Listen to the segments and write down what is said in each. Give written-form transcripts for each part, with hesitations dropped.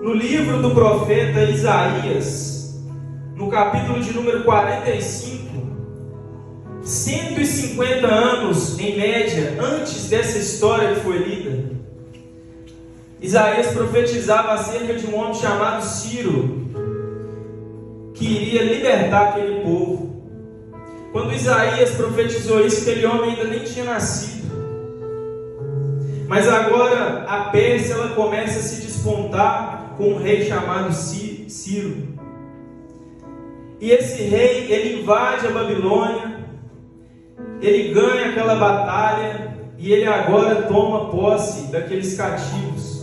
no livro do profeta Isaías, no capítulo de número 45, 150 anos em média antes dessa história que foi lida, Isaías profetizava acerca de um homem chamado Ciro, que iria libertar aquele povo. Quando Isaías profetizou isso, aquele homem ainda nem tinha nascido. Mas agora a Pérsia ela começa a se despontar com um rei chamado Ciro. E esse rei, ele invade a Babilônia, ele ganha aquela batalha e ele agora toma posse daqueles cativos.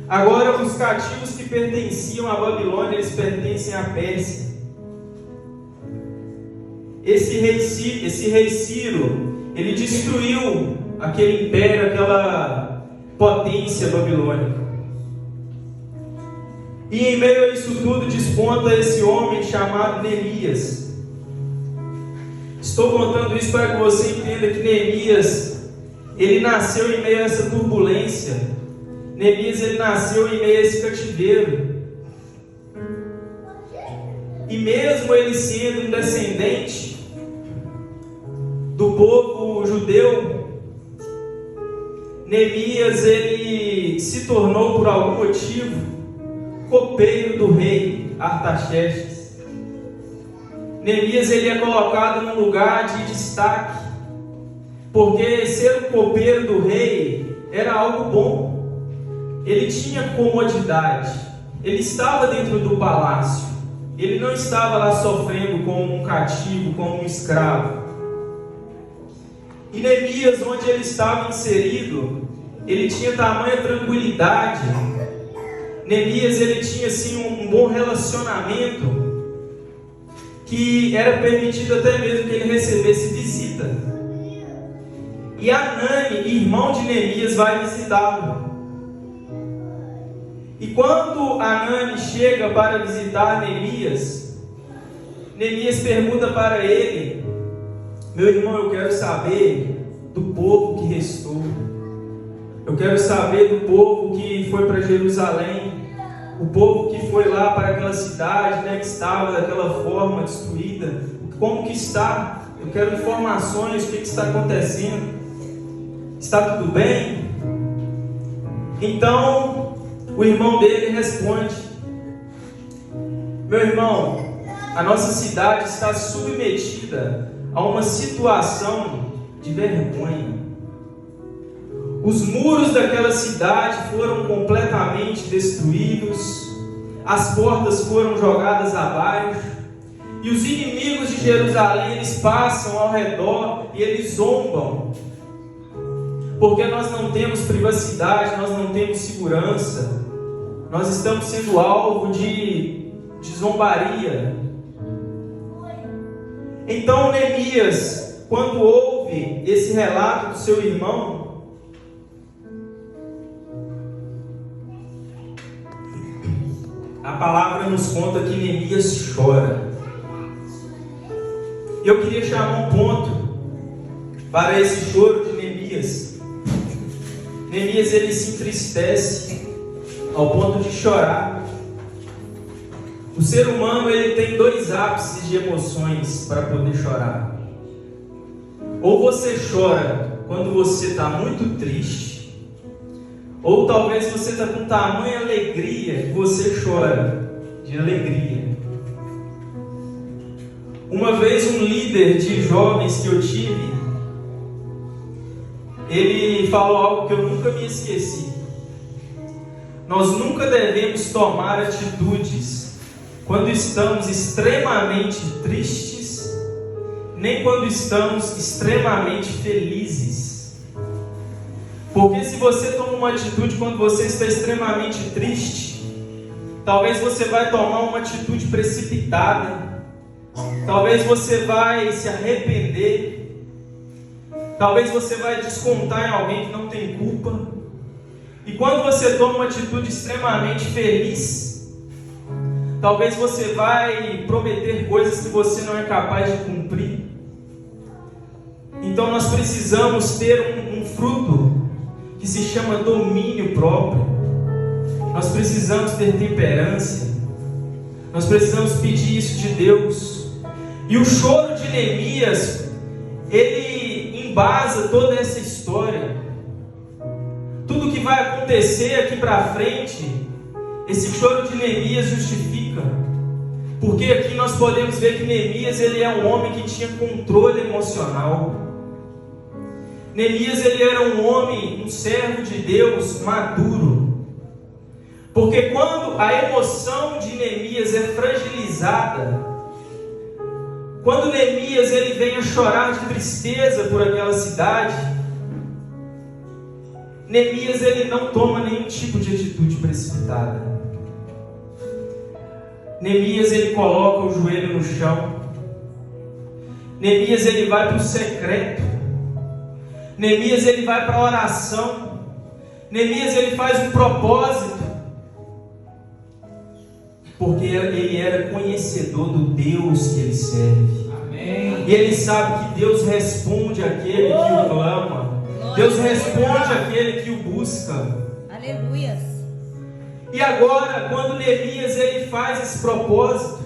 Agora os cativos que pertenciam à Babilônia, eles pertencem à Pérsia. Esse rei Ciro, ele destruiu aquele império, aquela potência babilônica. E em meio a isso tudo desponta esse homem chamado Neemias. Estou contando isso para que você entenda que Neemias, ele nasceu em meio a essa turbulência. Neemias, ele nasceu em meio a esse cativeiro. E mesmo ele sendo um descendente do povo judeu, Neemias, ele se tornou por algum motivo copeiro do rei Artaxerxes. Neemias, ele é colocado num lugar de destaque, porque ser o copeiro do rei era algo bom. Ele tinha comodidade, ele estava dentro do palácio, ele não estava lá sofrendo como um cativo, como um escravo. E Neemias, onde ele estava inserido, ele tinha tamanha tranquilidade. Neemias, ele tinha assim um bom relacionamento, que era permitido até mesmo que ele recebesse visita. E Hanani, irmão de Neemias, vai visitá-lo. E quando Hanani chega para visitar Neemias, Neemias pergunta para ele: meu irmão, eu quero saber do povo que restou. Eu quero saber do povo que foi para Jerusalém, o povo que foi lá para aquela cidade, né, que estava daquela forma destruída. Como que está? Eu quero informações, o que está acontecendo? Está tudo bem? Então, o irmão dele responde: meu irmão, a nossa cidade está submetida a uma situação de vergonha. Os muros daquela cidade foram completamente destruídos, as portas foram jogadas abaixo, e os inimigos de Jerusalém, eles passam ao redor e eles zombam, porque nós não temos privacidade, nós não temos segurança, nós estamos sendo alvo de zombaria. Então Neemias, quando ouve esse relato do seu irmão, a palavra nos conta que Neemias chora. Eu queria chamar um ponto para esse choro de Neemias. Neemias, ele se entristece ao ponto de chorar. O ser humano, ele tem dois ápices de emoções para poder chorar. Ou você chora quando você está muito triste, ou talvez você está com tamanha alegria que você chora de alegria. Uma vez um líder de jovens que eu tive, ele falou algo que eu nunca me esqueci. Nós nunca devemos tomar atitudes quando estamos extremamente tristes, nem quando estamos extremamente felizes. Porque se você toma uma atitude quando você está extremamente triste, talvez você vai tomar uma atitude precipitada, talvez você vai se arrepender, talvez você vai descontar em alguém que não tem culpa. E quando você toma uma atitude extremamente feliz, talvez você vai prometer coisas que você não é capaz de cumprir. Então nós precisamos ter um fruto que se chama domínio próprio. Nós precisamos ter temperança. Nós precisamos pedir isso de Deus. E o choro de Neemias, ele embasa toda essa história. Tudo que vai acontecer aqui para frente, esse choro de Neemias justifica. Porque aqui nós podemos ver que Neemias, ele é um homem que tinha controle emocional. Neemias, ele era um homem, um servo de Deus maduro. Porque quando a emoção de Neemias é fragilizada, quando Neemias ele vem a chorar de tristeza por aquela cidade, Neemias ele não toma nenhum tipo de atitude precipitada. Neemias ele coloca o joelho no chão. Neemias ele vai para o secreto. Neemias ele vai para a oração. Neemias ele faz um propósito. Porque ele era conhecedor do Deus que ele serve. Amém. E ele sabe que Deus responde àquele que o clama. Deus responde àquele que o busca. Aleluias. E agora, quando Neemias ele faz esse propósito,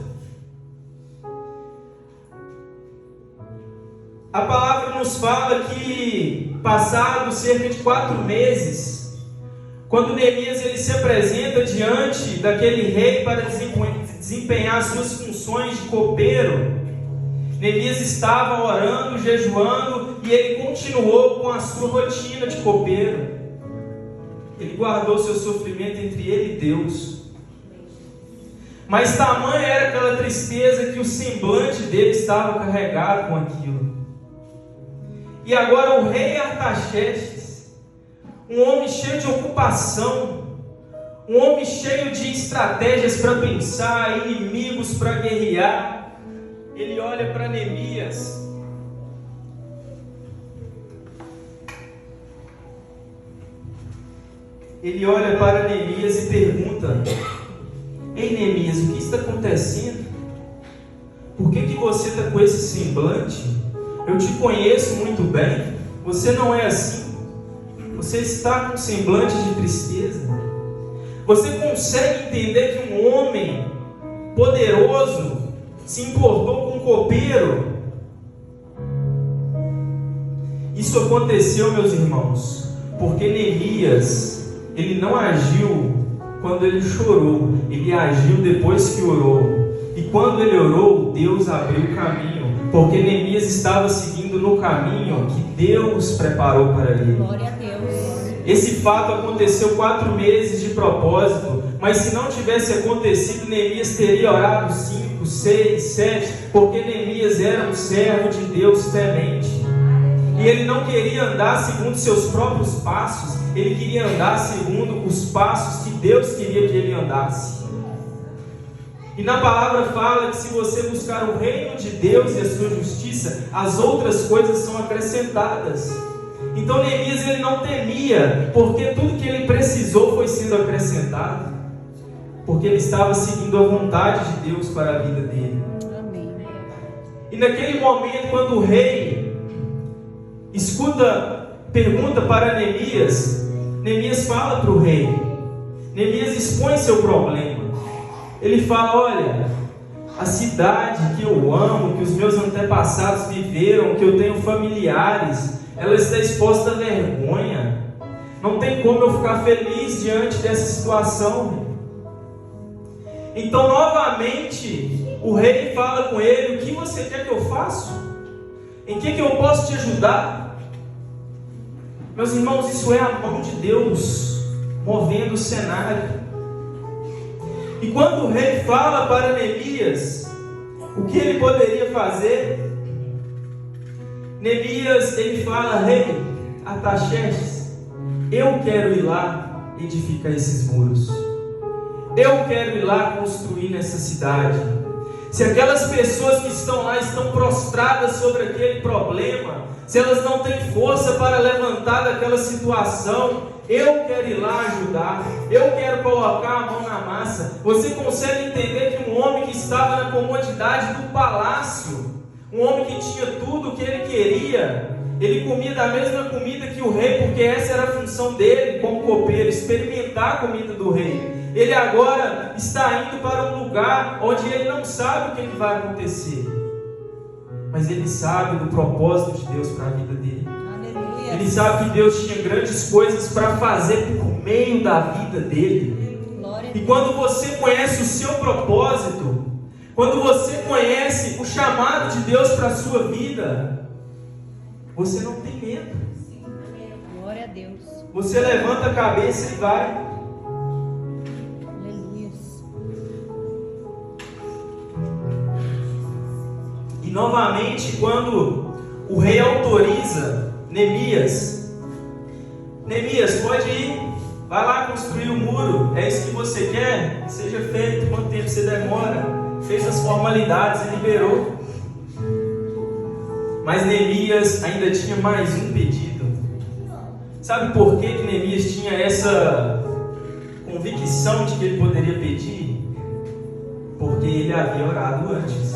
a palavra nos fala que, passados cerca de 4 meses, quando Neemias ele se apresenta diante daquele rei para desempenhar as suas funções de copeiro, Neemias estava orando, jejuando, e ele continuou com a sua rotina de copeiro. Ele guardou seu sofrimento entre ele e Deus. Mas tamanha era aquela tristeza que o semblante dele estava carregado com aquilo. E agora o rei Artaxerxes, um homem cheio de ocupação, um homem cheio de estratégias para pensar, inimigos para guerrear, ele olha para Neemias. Ele olha para Neemias e pergunta: ei Neemias, o que está acontecendo? Por que você está com esse semblante? Eu te conheço muito bem, você não é assim. Você está com um semblante de tristeza. Você consegue entender que um homem poderoso se importou com um copeiro? Isso aconteceu, meus irmãos, porque Neemias, ele não agiu quando ele chorou, ele agiu depois que orou. E quando ele orou, Deus abriu o caminho, porque Neemias estava seguindo no caminho que Deus preparou para ele. Glória a Deus. Esse fato aconteceu 4 meses de propósito, mas se não tivesse acontecido, Neemias teria orado 5, 6, 7, porque Neemias era um servo de Deus temente. E ele não queria andar segundo seus próprios passos, ele queria andar segundo os passos que Deus queria que ele andasse. E na palavra fala que se você buscar o reino de Deus e a sua justiça, as outras coisas são acrescentadas. Então Neemias ele não temia, porque tudo que ele precisou foi sendo acrescentado, porque ele estava seguindo a vontade de Deus para a vida dele. Amém. E naquele momento, quando o rei pergunta para Neemias, Neemias fala para o rei, Neemias expõe seu problema. Ele fala: olha, a cidade que eu amo, que os meus antepassados viveram, que eu tenho familiares, ela está exposta à vergonha. Não tem como eu ficar feliz diante dessa situação. Então novamente o rei fala com ele: o que você quer que eu faça? Em que eu posso te ajudar? Meus irmãos, isso é a mão de Deus movendo o cenário. E quando o rei fala para Neemias o que ele poderia fazer, Neemias ele fala: rei Artaxerxes, eu quero ir lá edificar esses muros. Eu quero ir lá construir nessa cidade. Se aquelas pessoas que estão lá estão prostradas sobre aquele problema, se elas não têm força para levantar daquela situação, eu quero ir lá ajudar. Eu quero colocar a mão na massa. Você consegue entender que um homem que estava na comodidade do palácio, um homem que tinha tudo o que ele queria, ele comia da mesma comida que o rei, porque essa era a função dele como copeiro, experimentar a comida do rei. Ele agora está indo para um lugar onde ele não sabe o que vai acontecer, mas ele sabe do propósito de Deus para a vida dele. Aleluia. Ele sabe que Deus tinha grandes coisas para fazer por meio da vida dele. Glória a E Deus. quando você conhece o seu propósito, quando você conhece o chamado de Deus para a sua vida, você não tem medo. Glória a Deus. Você levanta a cabeça e vai. Aleluia. E novamente, quando o rei autoriza Neemias, pode ir, vai lá construir o muro, é isso que você quer? Seja feito, quanto tempo você demora? Fez as formalidades e liberou. Mas Neemias ainda tinha mais um pedido. Sabe por que Neemias tinha essa convicção de que ele poderia pedir? Porque ele havia orado antes.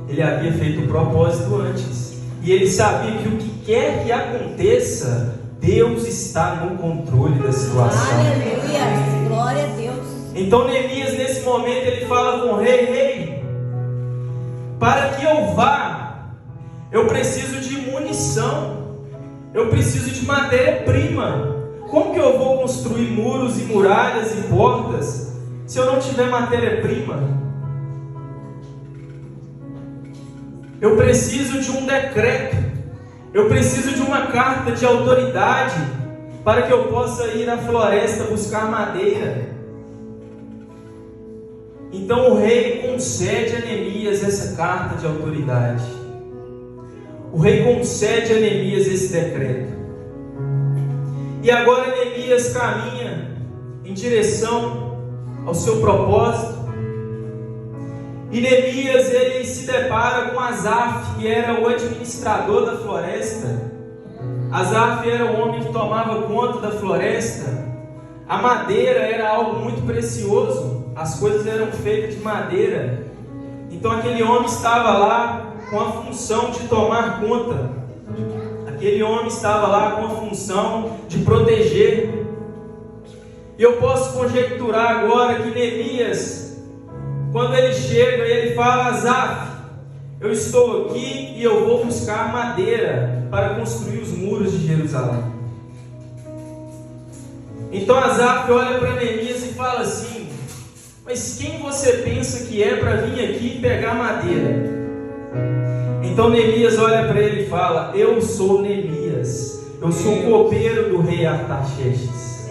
Ele havia feito o propósito antes. E ele sabia que o que quer que aconteça, Deus está no controle da situação. Aleluia. Glória a Deus. Então Neemias, nesse momento, ele fala com o rei: rei, para que eu vá, eu preciso de munição, eu preciso de matéria-prima. Como que eu vou construir muros e muralhas e portas se eu não tiver matéria-prima? Eu preciso de um decreto, eu preciso de uma carta de autoridade para que eu possa ir à floresta buscar madeira. Então o rei concede a Neemias essa carta de autoridade. O rei concede a Neemias esse decreto. E agora Neemias caminha em direção ao seu propósito. E Neemias, ele se depara com Asaf, que era o administrador da floresta. Asaf era o homem que tomava conta da floresta. A madeira era algo muito precioso. As coisas eram feitas de madeira. Então aquele homem estava lá com a função de tomar conta. Aquele homem estava lá com a função de proteger. E eu posso conjecturar agora que Neemias, quando ele chega e ele fala: Asaf, eu estou aqui e eu vou buscar madeira para construir os muros de Jerusalém. Então Asaf olha para Neemias e fala assim: mas quem você pensa que é para vir aqui e pegar madeira? Então Neemias olha para ele e fala: eu sou Neemias, eu sou o copeiro do rei Artaxerxes.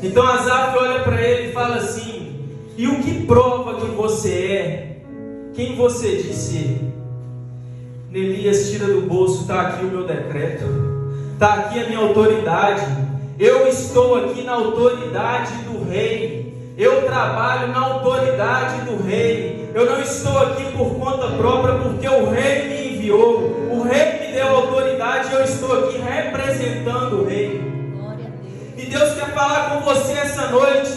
Então Asaf olha para ele e fala assim: e o que prova que você é quem você diz ser? Neemias tira do bolso: está aqui o meu decreto, está aqui a minha autoridade, eu estou aqui na autoridade do rei. Eu trabalho na autoridade do rei. Eu não estou aqui por conta própria, porque o rei me enviou. O rei me deu autoridade e eu estou aqui representando o rei. Glória a Deus. E Deus quer falar com você essa noite,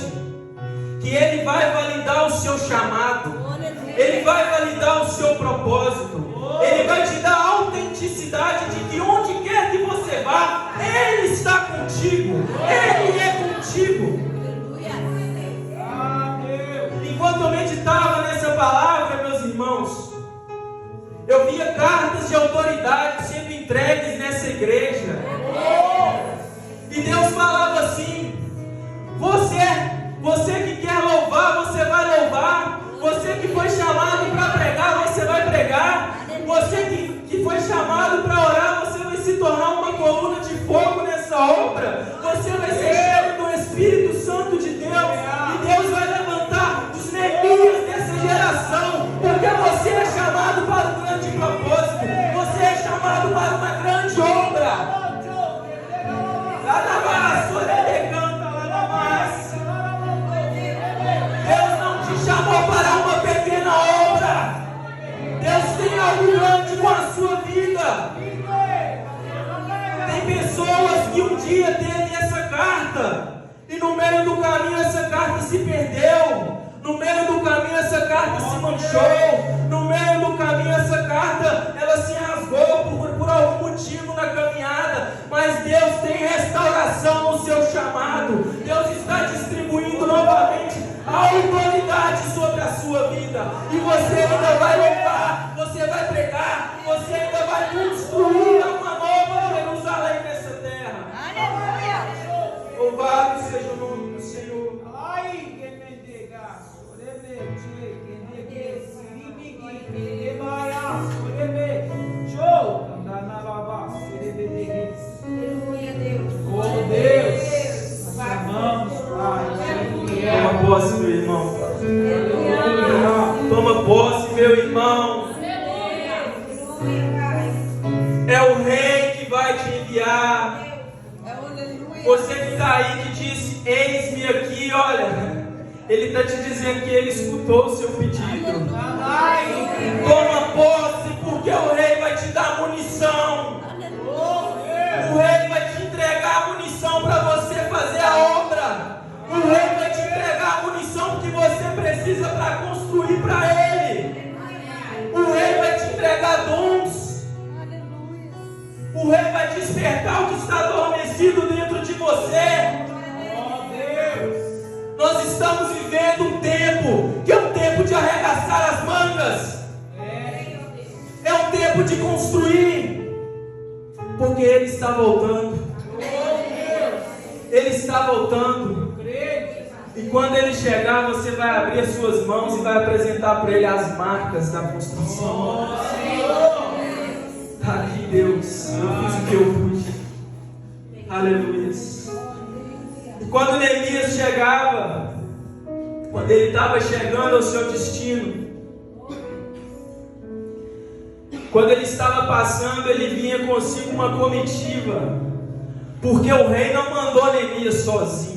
que Ele vai validar o seu chamado. Glória a Deus. Ele vai validar o seu propósito. Ele vai te dar a autenticidade de que onde quer que você vá, Ele está contigo. Ele é contigo. Enquanto eu meditava nessa palavra, meus irmãos, eu via cartas de autoridade sendo entregues nessa igreja. E Deus falava assim: você que quer louvar, você vai louvar. Você que foi chamado para pregar, você vai pregar. Você que foi chamado para orar, você vai se tornar uma coluna de fogo nessa obra. Você vai ser cheio do Espírito Santo de Deus. E Deus vai levantar os Neemias dessa geração, porque você é chamado para um grande propósito. Você é chamado para uma grande obra. Deus não te chamou para uma pequena obra. Deus tem algo grande com a sua vida. Tem pessoas que um dia teve essa carta e no meio do caminho essa carta se perdeu. No meio do caminho essa carta se manchou. No meio do caminho essa carta ela se rasgou por algum contigo na caminhada, mas Deus tem restauração no seu chamado. Deus está distribuindo novamente a autoridade sobre a sua vida, e você ainda vai louvar, você vai pregar, você ainda vai construir uma nova Jerusalém nessa terra. Aleluia. Louvado seja o nome do Senhor. Aleluia, Deus. Oh Deus, nós amamos, Pai. Toma posse, meu irmão. Toma posse, meu irmão. É o Rei que vai te enviar. Você que está aí, que disse: eis-me aqui, olha, Ele está te dizendo que Ele escutou o seu pedido. Toma posse, porque o Rei vai te dar munição. O Rei vai te entregar a munição para você fazer a obra. O Rei vai te entregar a munição que você precisa para construir para Ele. O Rei vai te entregar dons. O Rei vai despertar o que está adormecido dentro de você. Oh Deus, Nós estamos vivendo um tempo que é um tempo de arregaçar as mangas. É um tempo de construir, porque Ele está voltando. Ele está voltando. E quando Ele chegar, você vai abrir as suas mãos e vai apresentar para Ele as marcas da construção. Está aqui, Deus, eu fiz o que eu pude. Aleluia. E quando Neemias chegava, quando ele estava chegando ao seu destino, quando ele estava passando, ele vinha consigo uma comitiva, porque o rei não mandou Neemias sozinho.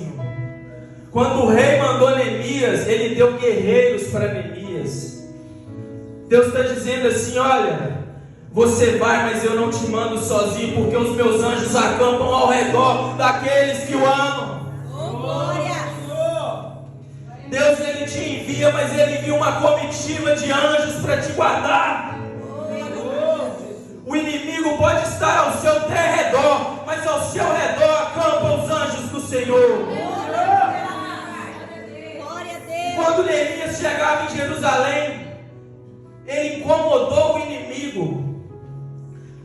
Quando o rei mandou Neemias, ele deu guerreiros para Neemias. Deus está dizendo assim: olha, você vai, mas eu não te mando sozinho, porque os meus anjos acampam ao redor daqueles que o amam. Deus, Ele te envia, mas Ele envia uma comitiva de anjos para te guardar. O inimigo pode estar ao seu derredor, mas ao seu redor acampam os anjos do Senhor. Quando Neemias chegava em Jerusalém, ele incomodou o inimigo.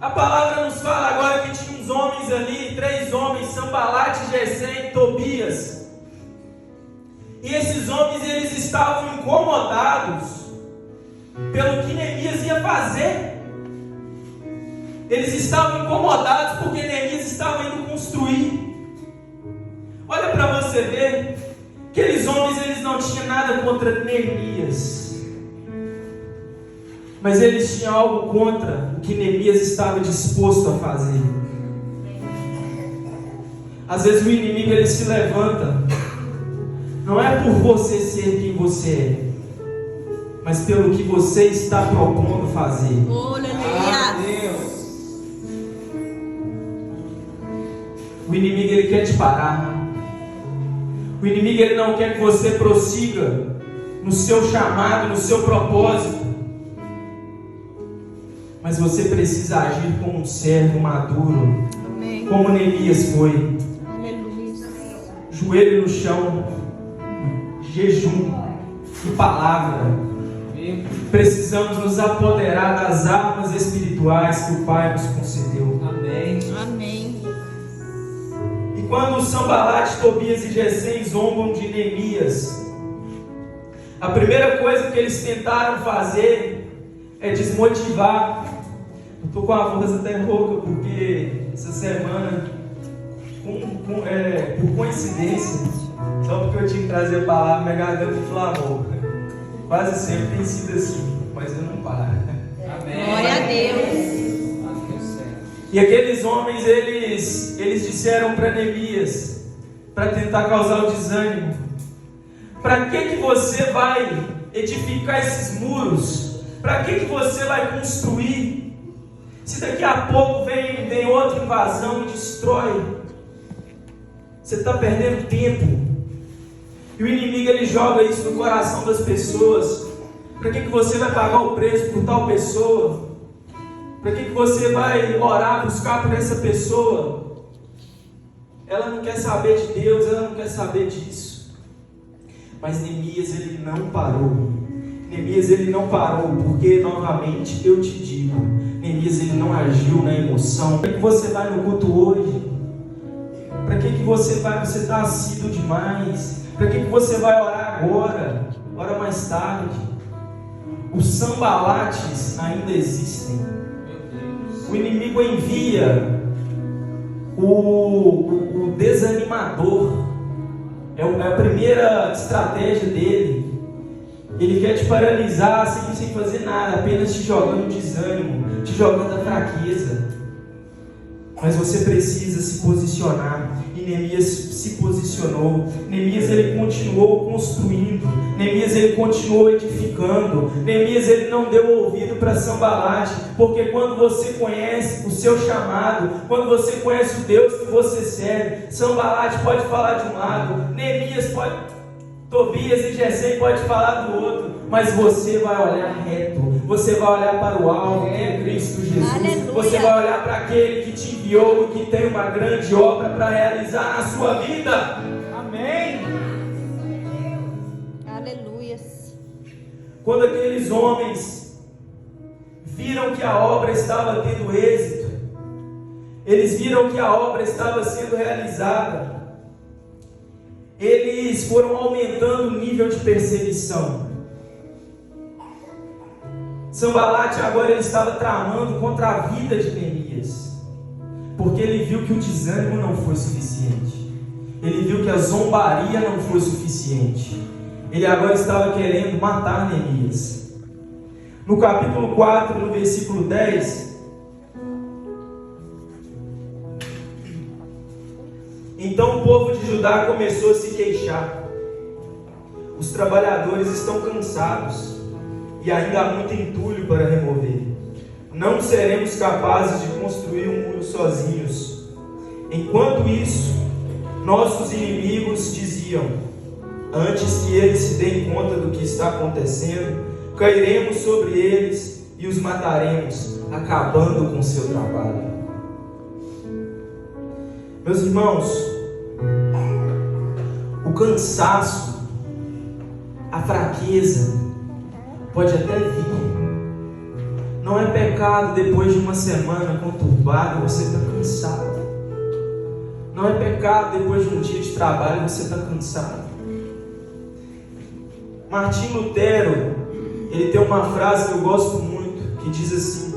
A palavra nos fala agora que tinha uns homens ali, 3 homens, Sanbalate, Gesem e Tobias. E esses homens, eles estavam incomodados pelo que Neemias ia fazer. Eles estavam incomodados porque Neemias estava indo construir. Olha para você ver, aqueles homens, eles não tinham nada contra Neemias, mas eles tinham algo contra o que Neemias estava disposto a fazer. Às vezes o inimigo, ele se levanta, não é por você ser quem você é, mas pelo que você está propondo fazer. Deus. O inimigo, ele quer te parar. O inimigo, ele não quer que você prossiga no seu chamado, no seu propósito. Mas você precisa agir como um servo maduro. Amém. Como Neemias foi. Aleluia. Joelho no chão, jejum e palavra. Precisamos nos apoderar das armas espirituais que o Pai nos concedeu. Amém. Amém. E quando Sanbalate, Tobias e Gesem zombam de Neemias, a primeira coisa que eles tentaram fazer é desmotivar. Eu estou com a voz até rouca, porque essa semana, por coincidência, só porque eu tinha que trazer a palavra, minha garganta inflamou. Quase sempre tem sido assim, mas eu não paro. Amém. Glória a Deus. E aqueles homens, eles disseram para Neemias, para tentar causar o desânimo: para que você vai edificar esses muros? Para que você vai construir? Se daqui a pouco vem outra invasão e destrói, você está perdendo tempo. E o inimigo, ele joga isso no coração das pessoas. Para que você vai pagar o preço por tal pessoa? Para que você vai orar, buscar por essa pessoa? Ela não quer saber de Deus, ela não quer saber disso. Mas Neemias, ele não parou. Neemias, ele não parou, porque, novamente, eu te digo, Neemias, ele não agiu na emoção. Para que você vai no culto hoje? Para que você vai? Você está assíduo demais. Para que você vai orar agora? Ora mais tarde. Os sambalates ainda existem. O inimigo envia o desanimador. É a primeira estratégia dele. Ele quer te paralisar sem fazer nada, apenas te jogando desânimo, te jogando a fraqueza. Mas você precisa se posicionar. E Neemias se posicionou. Neemias, ele continuou construindo. Neemias, ele continuou edificando. Neemias, ele não deu ouvido para Sambalate, porque quando você conhece o seu chamado, quando você conhece o Deus que você serve, Sambalate pode falar de um lado, Neemias pode, Tobias e Gesem pode falar do outro, mas você vai olhar reto, você vai olhar para o alvo, que é Cristo Jesus. Aleluia. Você vai olhar para aquele que te enviou e que tem uma grande obra para realizar na sua vida. Amém. Aleluia. Quando aqueles homens viram que a obra estava tendo êxito, eles viram que a obra estava sendo realizada, eles foram aumentando o nível de perseguição. Sambalate agora ele estava tramando contra a vida de Neemias, porque ele viu que o desânimo não foi suficiente, ele viu que a zombaria não foi suficiente, ele agora estava querendo matar Neemias. No capítulo 4, no versículo 10, então o povo de Judá começou a se queixar. Os trabalhadores estão cansados e ainda há muito entulho para remover. Não seremos capazes de construir um muro sozinhos. Enquanto isso, nossos inimigos diziam: antes que eles se deem conta do que está acontecendo, cairemos sobre eles e os mataremos, acabando com seu trabalho. Meus irmãos, o cansaço, a fraqueza pode até vir. Não é pecado depois de uma semana conturbada você estar cansado. Não é pecado depois de um dia de trabalho você estar cansado. Martim Lutero, ele tem uma frase que eu gosto muito, que diz assim: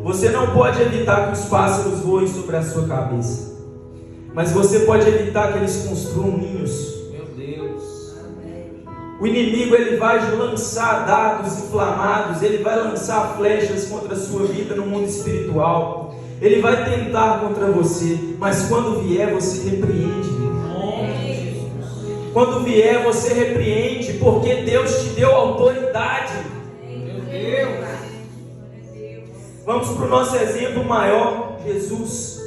você não pode evitar que os pássaros voem sobre a sua cabeça, mas você pode evitar que eles construam ninhos. Meu Deus. O inimigo, ele vai lançar dardos inflamados, ele vai lançar flechas contra a sua vida no mundo espiritual. Ele vai tentar contra você, mas quando vier, você repreende. Quando vier, você repreende, porque Deus te deu autoridade. Meu Deus. Vamos para o nosso exemplo maior, Jesus.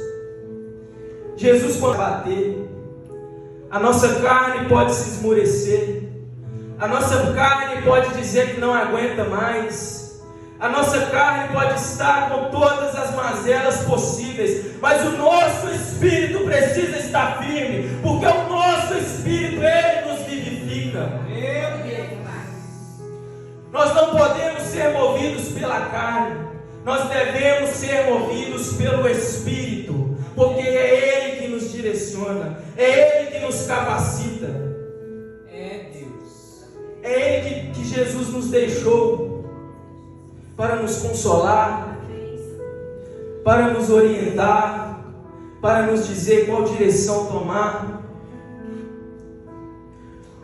Jesus, quando bater, a nossa carne pode se esmorecer, a nossa carne pode dizer que não aguenta mais, a nossa carne pode estar com todas as mazelas possíveis, mas o nosso espírito precisa estar firme, porque o nosso espírito, ele nos vivifica. Nós não podemos ser movidos pela carne, nós devemos ser movidos pelo Espírito, porque é Ele que nos direciona, é Ele que nos capacita. É Deus. É Ele que Jesus nos deixou para nos consolar, para nos orientar, para nos dizer qual direção tomar.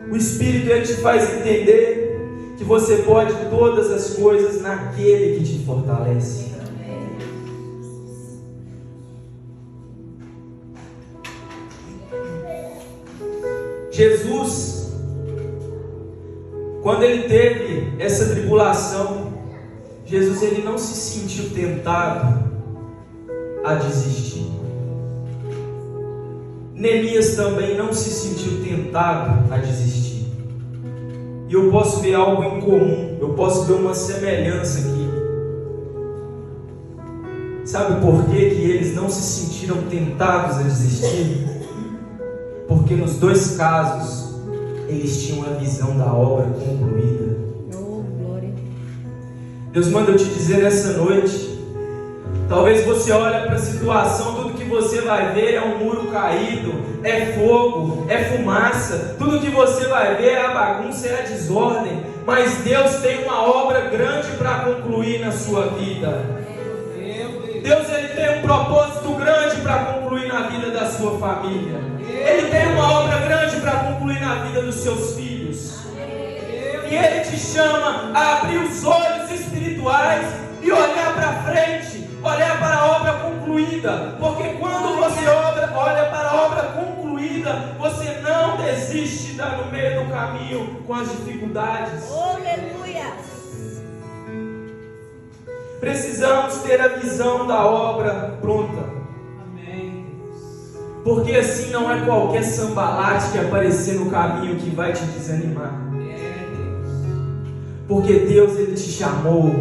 O Espírito, ele te faz entender que você pode todas as coisas naquele que te fortalece. Jesus, quando ele teve essa tribulação, Jesus, ele não se sentiu tentado a desistir. Neemias também não se sentiu tentado a desistir. E eu posso ver algo em comum, eu posso ver uma semelhança aqui. Sabe por que eles não se sentiram tentados a desistir? Porque nos dois casos, eles tinham a visão da obra concluída. Oh, glória. Deus manda eu te dizer nessa noite, talvez você olhe para a situação, tudo que você vai ver é um muro caído, é fogo, é fumaça, tudo que você vai ver é a bagunça, é a desordem, mas Deus tem uma obra grande para concluir na sua vida. Deus, ele tem um propósito grande para concluir na vida da sua família. Ele tem uma obra grande para concluir na vida dos seus filhos. E Ele te chama a abrir os olhos espirituais e olhar para frente, olhar para a obra concluída. Porque quando você olha para a obra concluída, você não desiste no meio do caminho com as dificuldades. Aleluia. Precisamos ter a visão da obra pronta. Amém. Porque assim não é qualquer sambalate que aparecer no caminho que vai te desanimar. Porque Deus, ele te chamou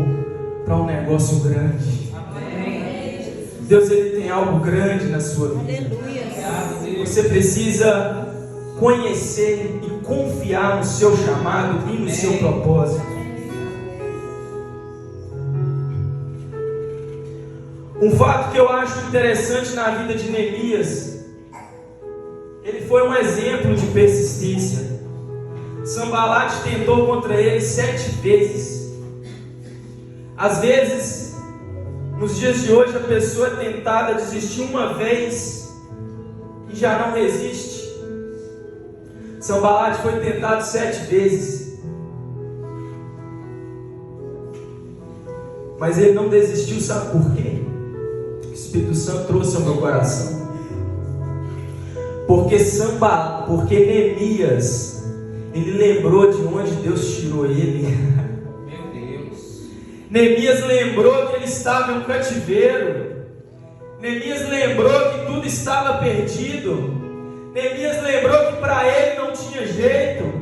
para um negócio grande. Amém. Deus, ele tem algo grande na sua vida. Aleluia. Você precisa conhecer e confiar no seu chamado e no seu propósito. Um fato que eu acho interessante na vida de Neemias, ele foi um exemplo de persistência. Sanbalate tentou contra ele 7 vezes. Às vezes, nos dias de hoje, a pessoa é tentada a desistir uma vez e já não resiste. Sanbalate foi tentado 7 vezes, mas ele não desistiu, sabe por quê? O Espírito Santo trouxe ao meu coração. Porque Neemias, ele lembrou de onde Deus tirou ele. Meu Deus. Neemias lembrou que ele estava em um cativeiro. Neemias lembrou que tudo estava perdido. Neemias lembrou que para ele não tinha jeito.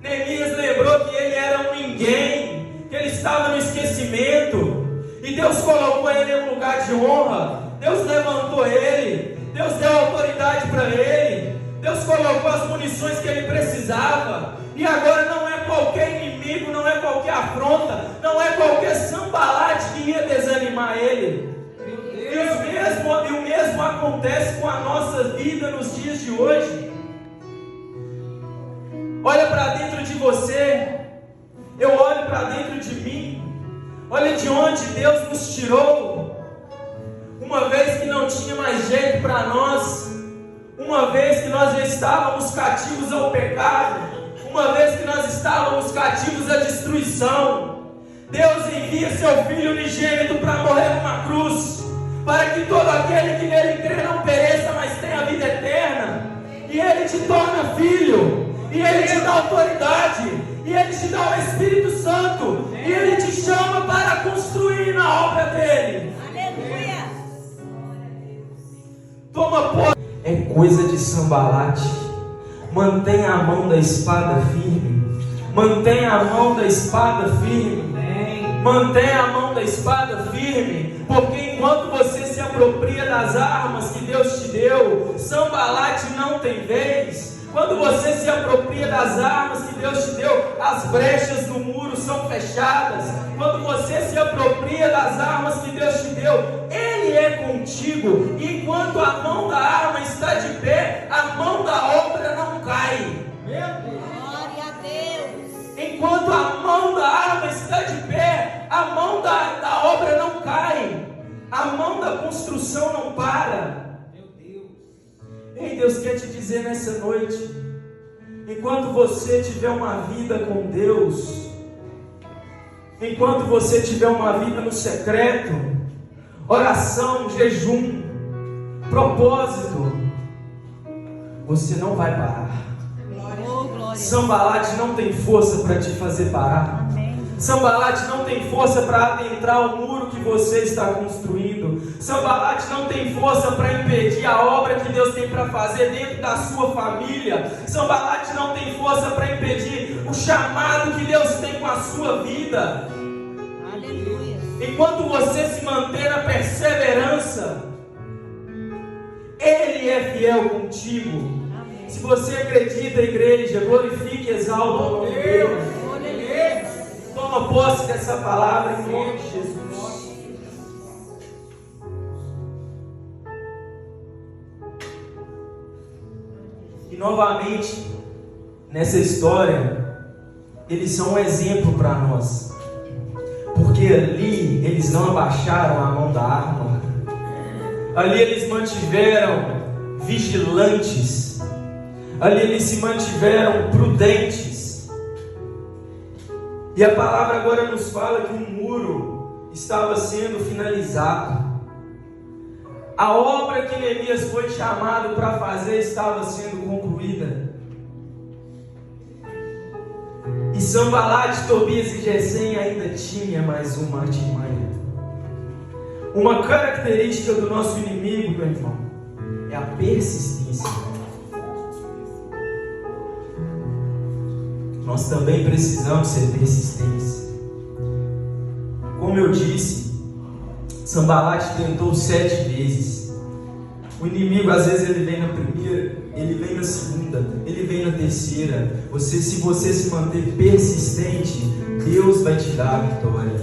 Neemias lembrou que ele era um ninguém, que ele estava no esquecimento. E Deus colocou ele em um lugar de honra. Deus levantou ele. Deus deu autoridade para ele. Deus colocou as munições que ele precisava. E agora não é qualquer inimigo, não é qualquer afronta, não é qualquer sambalate que ia desanimar ele. E o mesmo acontece com a nossa vida nos dias de hoje. Olha para dentro de você. Eu olho para dentro de mim. Olha de onde Deus nos tirou. Uma vez que não tinha mais jeito para nós. Uma vez que nós já estávamos cativos ao pecado. Uma vez que nós estávamos cativos à destruição. Deus envia seu Filho unigênito para morrer numa cruz, para que todo aquele que nele crê não pereça, mas tenha a vida eterna. E Ele te torna filho. E Ele te dá autoridade. E Ele te dá o Espírito Santo. E Ele te chama para construir na obra dEle. Aleluia. Toma posse. É coisa de sambalate. Mantenha a mão da espada firme. Mantenha a mão da espada firme. Mantenha a mão da espada firme. Porque enquanto você se apropria das armas que Deus te deu, sambalate não tem vez. Quando você se apropria das armas que Deus te deu, as brechas do muro são fechadas. Quando você se apropria das armas que Deus te deu, Ele é contigo. E enquanto a mão da arma está de pé, a mão da obra não cai. Glória a Deus. Enquanto a mão da arma está de pé, a mão da obra não cai. A mão da construção não para. Ei, Deus quer te dizer nessa noite, enquanto você tiver uma vida com Deus, enquanto você tiver uma vida no secreto, oração, jejum, propósito, você não vai parar. Oh, glória. Sambalate não tem força para te fazer parar. Sambalate não tem força para adentrar o muro que você está construindo. Sambalate não tem força para impedir a obra que Deus tem para fazer dentro da sua família. Sambalate não tem força para impedir o chamado que Deus tem com a sua vida. Aleluia. enquanto você se manter na perseverança, Ele é fiel contigo. Se você acredita, igreja, glorifique e exalta o nome dele. Toma posse dessa palavra em nome de Jesus. E novamente, nessa história, eles são um exemplo para nós. Porque ali eles não abaixaram a mão da arma. Ali eles mantiveram vigilantes. Ali eles se mantiveram prudentes. E a palavra agora nos fala que um muro estava sendo finalizado. A obra que Neemias foi chamado para fazer estava sendo concluída. E Sanbalate, Tobias e Gesem ainda tinha mais uma artimanha. Uma característica do nosso inimigo, meu irmão, é a persistência. Nós também precisamos ser persistentes. Como eu disse, Sanbalate tentou 7 vezes. O inimigo, às vezes, ele vem na primeira, ele vem na segunda, ele vem na terceira. Se você se manter persistente, Deus vai te dar a vitória.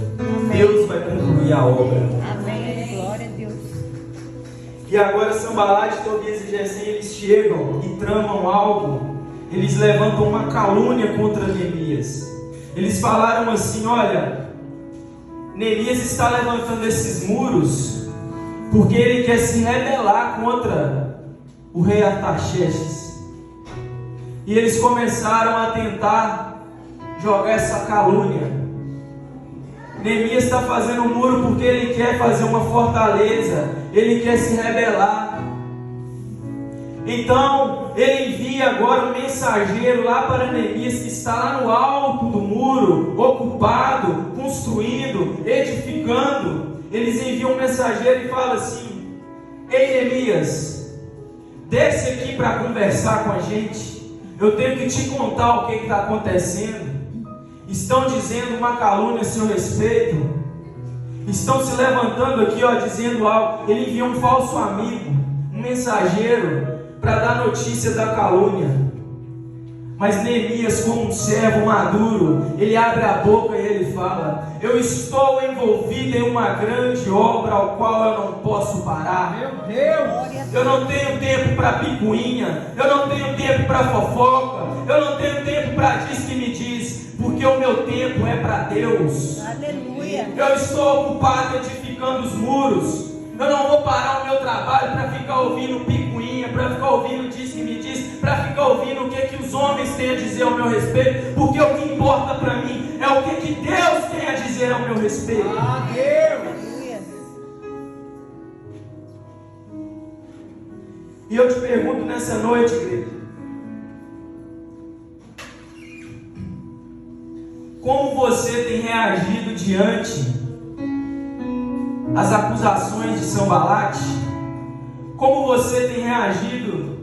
Deus vai concluir a obra. Amém. Glória a Deus. E agora Sanbalate, Tobias e Gesem, eles chegam e tramam algo. Eles levantam uma calúnia contra Neemias. Eles falaram assim: olha, Neemias está levantando esses muros porque ele quer se rebelar contra o rei Artaxerxes. E eles começaram a tentar jogar essa calúnia. Neemias está fazendo um muro porque ele quer fazer uma fortaleza, ele quer se rebelar. Então ele envia agora um mensageiro lá para Neemias, que está lá no alto do muro, ocupado, construindo, edificando. Eles enviam um mensageiro e falam assim: ei Neemias, desce aqui para conversar com a gente. Eu tenho que te contar o que está acontecendo. Estão dizendo uma calúnia a seu respeito. Estão se levantando aqui, dizendo algo. Ele envia um falso amigo, um mensageiro, para dar notícia da calúnia. Mas Neemias, como um servo maduro, ele abre a boca e ele fala: eu estou envolvido em uma grande obra ao qual eu não posso parar. Meu Deus! Eu não tenho tempo para picuinha, eu não tenho tempo para fofoca, eu não tenho tempo para diz que me diz, porque o meu tempo é para Deus. Aleluia. Eu estou ocupado edificando os muros. Eu não vou parar o meu trabalho para ficar ouvindo picuinha, para ficar ouvindo diz que me diz, para ficar ouvindo o que os homens têm a dizer ao meu respeito, porque o que importa para mim é o que Deus tem a dizer ao meu respeito. Ah, Deus! Aleluia. E eu te pergunto nessa noite, igreja, como você tem reagido diante as acusações de Sanbalate? Como você tem reagido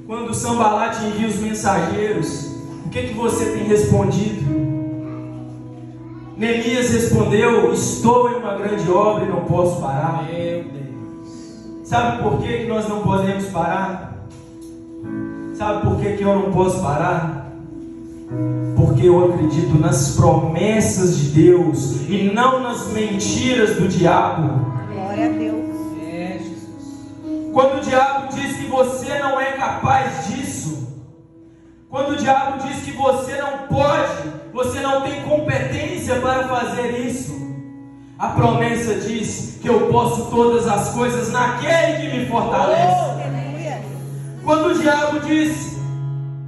quando Sanbalate envia os mensageiros? O que você tem respondido? Neemias respondeu: estou em uma grande obra e não posso parar. Meu Deus! Sabe por que nós não podemos parar? Sabe por que eu não posso parar? Porque eu acredito nas promessas de Deus e não nas mentiras do diabo. Glória a Deus. É, Jesus. Quando o diabo diz que você não é capaz disso, quando o diabo diz que você não pode, você não tem competência para fazer isso, a promessa diz que eu posso todas as coisas naquele que me fortalece. Aleluia. Quando o diabo diz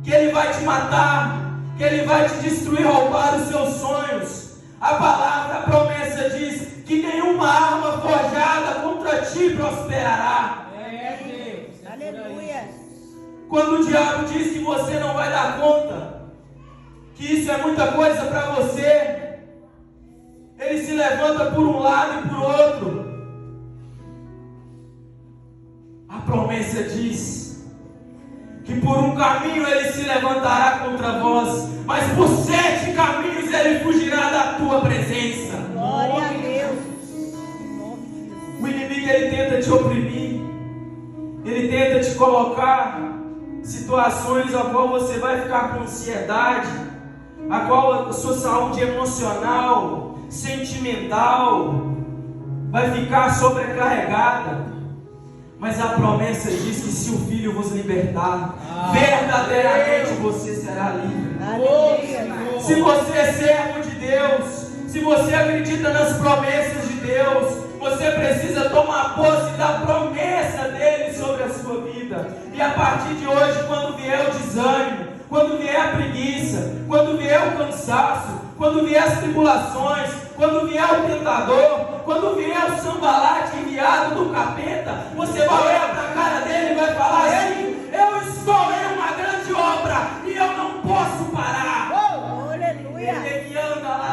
que ele vai te matar, que ele vai te destruir, roubar os seus sonhos, a palavra, a promessa diz que nenhuma arma forjada contra ti prosperará. É, Deus. Aleluia. Quando o diabo diz que você não vai dar conta, que isso é muita coisa para você, ele se levanta por um lado e por outro. A promessa diz que por um caminho ele se levantará contra vós, mas por 7 caminhos ele fugirá da tua presença. Glória a Deus. ele tenta te oprimir, ele tenta te colocar situações a qual você vai ficar com ansiedade, a qual a sua saúde emocional, sentimental vai ficar sobrecarregada. Mas a promessa diz que se o Filho vos libertar, verdadeiramente você será livre. Aleluia. Se você é servo de Deus, se você acredita nas promessas de Deus, você precisa tomar posse da promessa dele sobre a sua vida. E a partir de hoje, quando vier o desânimo, quando vier a preguiça, quando vier o cansaço, quando vier as tribulações, quando vier o tentador, quando vier o sambalate enviado do capeta,